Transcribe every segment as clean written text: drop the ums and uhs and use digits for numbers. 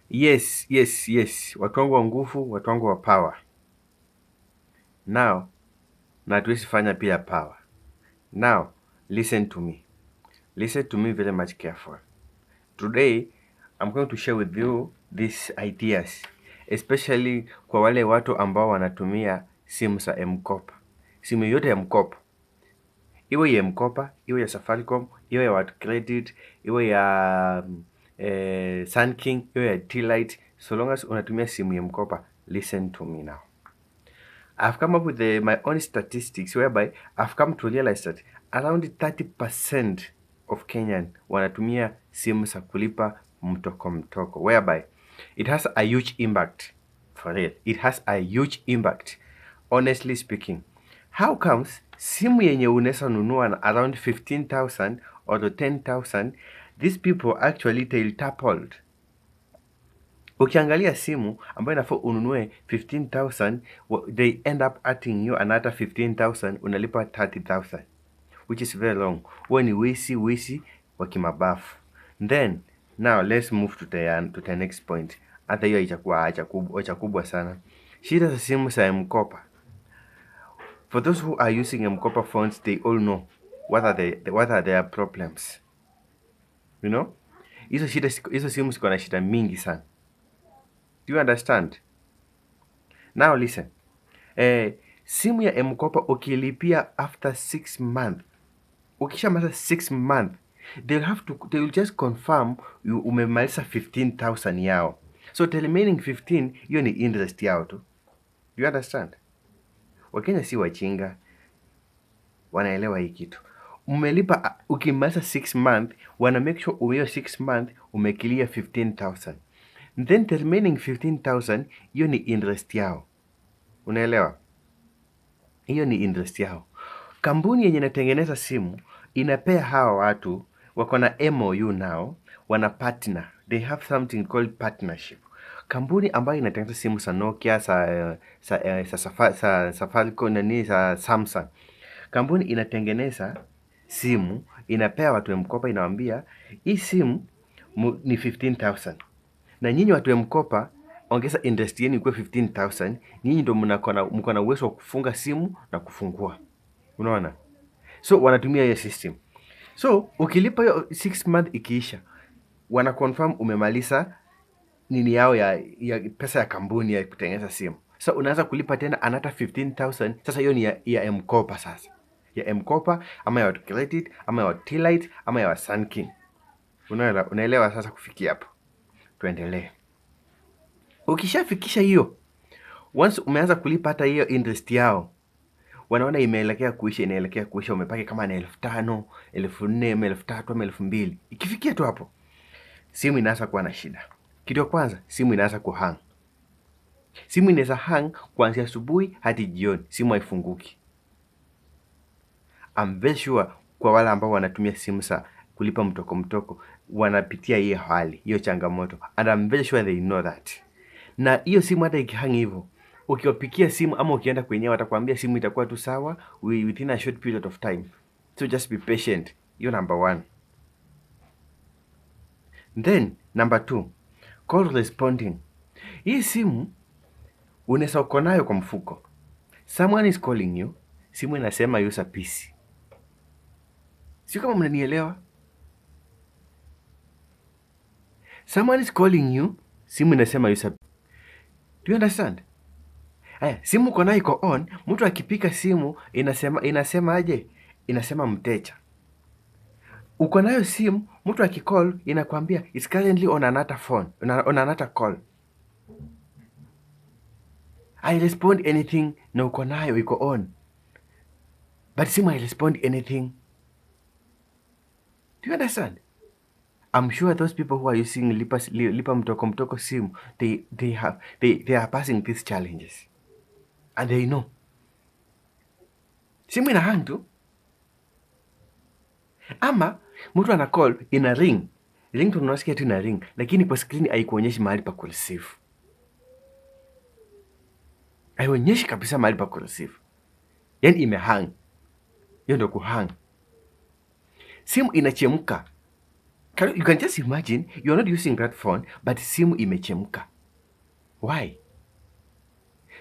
Yes. Watu wangu wa nguvu, watu wangu wa power. Now, na hatuwezi fanya pia power. Now, listen to me. Listen to me very much careful. Today, I'm going to share with you these ideas, especially kwa wale watu ambao wanatumia simu za M-Kopa. Simu yote ya M-Kopa. Iwe ya M-Kopa, iwe ya Safaricom, iwe ya Watu Credit, iwe ya Sun King, iwe ya T-Lite. So long as unatumia simu ya M-Kopa, listen to me now. I've come up with my own statistics whereby I've come to realize that around 30% of Kenyan wanatumia simu za kulipa mtoko, whereby it has a huge impact. For real, it has a huge impact. Honestly speaking, how comes simu yenye unaweza nunua na around 15,000 or 10,000, these people actually tail-toppled. Ukiangalia simu ambayo inafaa ununue 15,000, they end up adding you another 15,000, unalipa 30,000, which is very long. Huwa ni wisi wa kimabafu. Then now let's move to the next point. Hata hiyo haja kubwa sana. Shida za simu za M-Kopa. For those who are using M-Kopa phones, they all know what are their problems. You know? Hizo simu ziko na shida mingi sana. Do you understand? Now listen. Simu ya M-Kopa ukilipia after 6 months. Ukishamaliza 6 months, they will just confirm umemaliza 15,000 yao. So the remaining 15, hiyo ni interest yao tu. Do you understand? Wakenya si wajinga. Wanaelewa hii kitu. Umelipa ukimaliza 6 months, wana make sure hiyo 6 months umekilia 15,000. Then the remaining 15,000, hiyo ni interest yao. Unaelewa? Hiyo ni interest yao. Kampuni yenye inatengeneza simu inapea hawa watu wako na MOU nao, wana partner. They have something called partnership. Kampuni ambayo inatengeneza simu za Nokia, Safaricom na za Samsung. Kampuni inatengeneza simu, inapea watu wa M-Kopa, inawaambia hii simu ni 15,000. Na nyinyi watu wa M-Kopa ongeza interest yenu ikuwe 15,000, nyinyi ndio mko na uwezo wa kufunga simu na kufungua. Unaona? So wanatumia hiyo system. So ukilipa hiyo 6 month ikiisha, wana confirm umemaliza nini yao ya pesa ya kampuni ya kutengeneza simu. So unaanza kulipa tena another 15,000. Sasa hiyo ni ya M-Kopa sasa. Ya M-Kopa ama ya Watu Credit ama ya T-Lite ama ya Sun King. Unaelewa sasa kufikia hapo. Tuendelee. Ukishafikisha hiyo, once umeanza kulipa hata hiyo interest yao, wanaona inaelekea kuisha, umepaki kama na 5,000, 4,000, 3,000 ama 2,000. Ikifikia tu hapo, simu inaanza kuwa na shida. Kitu ya kwanza, simu inaanza kuhang. Simu inaweza hang kuanzia asubuhi hadi jioni, simu haifunguki. I'm very sure kwa wale ambao wanatumia simu za kulipa mtoko wanapitia hiyo hali, hiyo changamoto, and I'm very sure they know that. Na hiyo simu hata ikihang hivyo, ukiwapikia simu ama ukienda kwenyewe, watakwambia simu itakuwa tu sawa within a short period of time. So just be patient. Hiyo number 1. Then number 2, call responding. Hii simu unaweza uko nayo kwa mfuko. Someone is calling you, simu inasema use a PC. Sio kama mnanielewa? Someone is calling you, simu inasema use a... Do you understand? Simu uko nayo iko on, mtu akipika simu inasema aje? Inasema mteja. Uko nayo simu, mtu akicall inakwambia it's currently on another phone, on another call. I respond anything na uko nayo iko on. But simu I respond anything. Do you understand? I'm sure those people who are using lipa mtoko simu, they are passing these challenges. And they know. Simu ina hang tu. Ama mtu ana call ina ring. Ring tu unasikia tu ina ring, lakini kwa screen haikuonyeshi mahali pa kureceive. Haionyeshi kabisa mahali pa kureceive. Yaani imehang. Hiyo ndio kuhang. Simu inachemka. You can just imagine you're not using that phone, but simu imechemka. Why?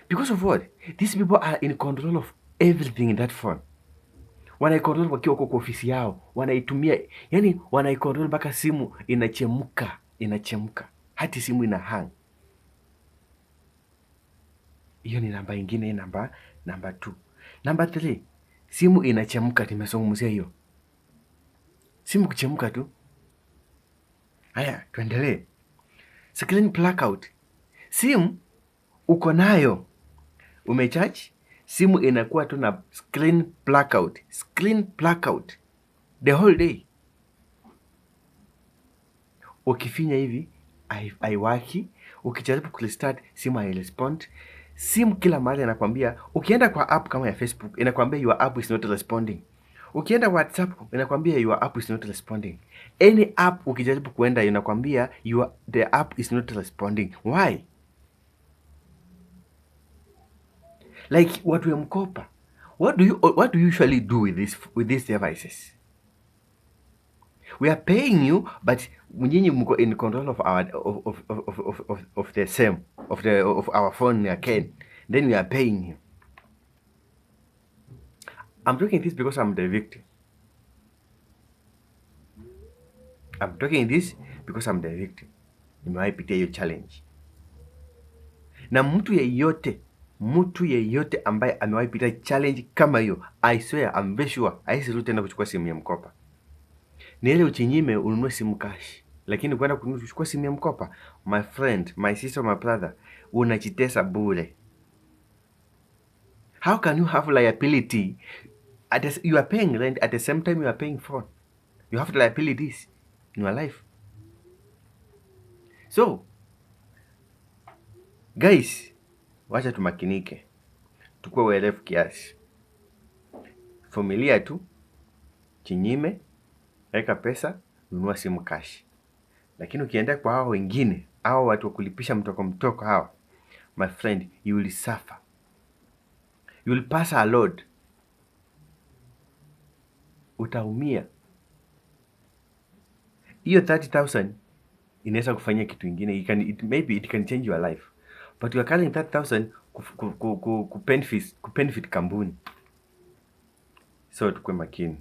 Because of what? These people are in control of everything in that phone. Wanaikontrol wakiwa huko kwa ofisi yao, wanaitumia, yani wanaikontrol mpaka simu inachemka, hati simu ina hang. Hiyo ni namba ingine, namba 2. Namba 3, simu inachemka, nimezungumzia hiyo. Simu kuchemka tu. Haya, tuendelee. Screen blackout. Simu uko nayo, umecharge, simu inakuwa tu na screen blackout the whole day. Ukifinya hivi haiwaki, ukijaribu kurestart simu hairespond. Simu kila mahali inakwambia, ukienda kwa app kama ya Facebook inakwambia your app is not responding. Ukienda WhatsApp inakwambia your app is not responding. Any app ukijaribu kuenda inakwambia the app is not responding. Why? Like watu ya mkopa. What do you usually do with these devices? We are paying you, but nyinyi mko in control of our phone again. Then we are paying you. I'm talking this because I'm the victim. Nimewahi pitia hiyo challenge. Na mtu yeyote ambaye amewahi pitia challenge kama hiyo, I swear, I'm very sure, haisirudi tena kuchukua simu ya mkopa. Ni ile uchinyime ununue simu cash, lakini kwenda kuchukua simu ya mkopa, my friend, my sister, my brother, unajitesa bure. How can you have liability? You are paying rent at the same time you are paying phone. You have liabilities in your life. So, guys, wacha tumakinike, tukue werevu kiasi. Familia tu, chinyime, weka pesa, nunua simu cash. Lakini ukienda kwa hao wengine, hao watu wa kulipisha mtoko hao, my friend, you will suffer. You will pass a load. Utaumia. Hiyo 30,000 inaweza kufanyia kitu ingine. Maybe it can change your life. But you are carrying 30,000 ku benefit kampuni. So tukue makini.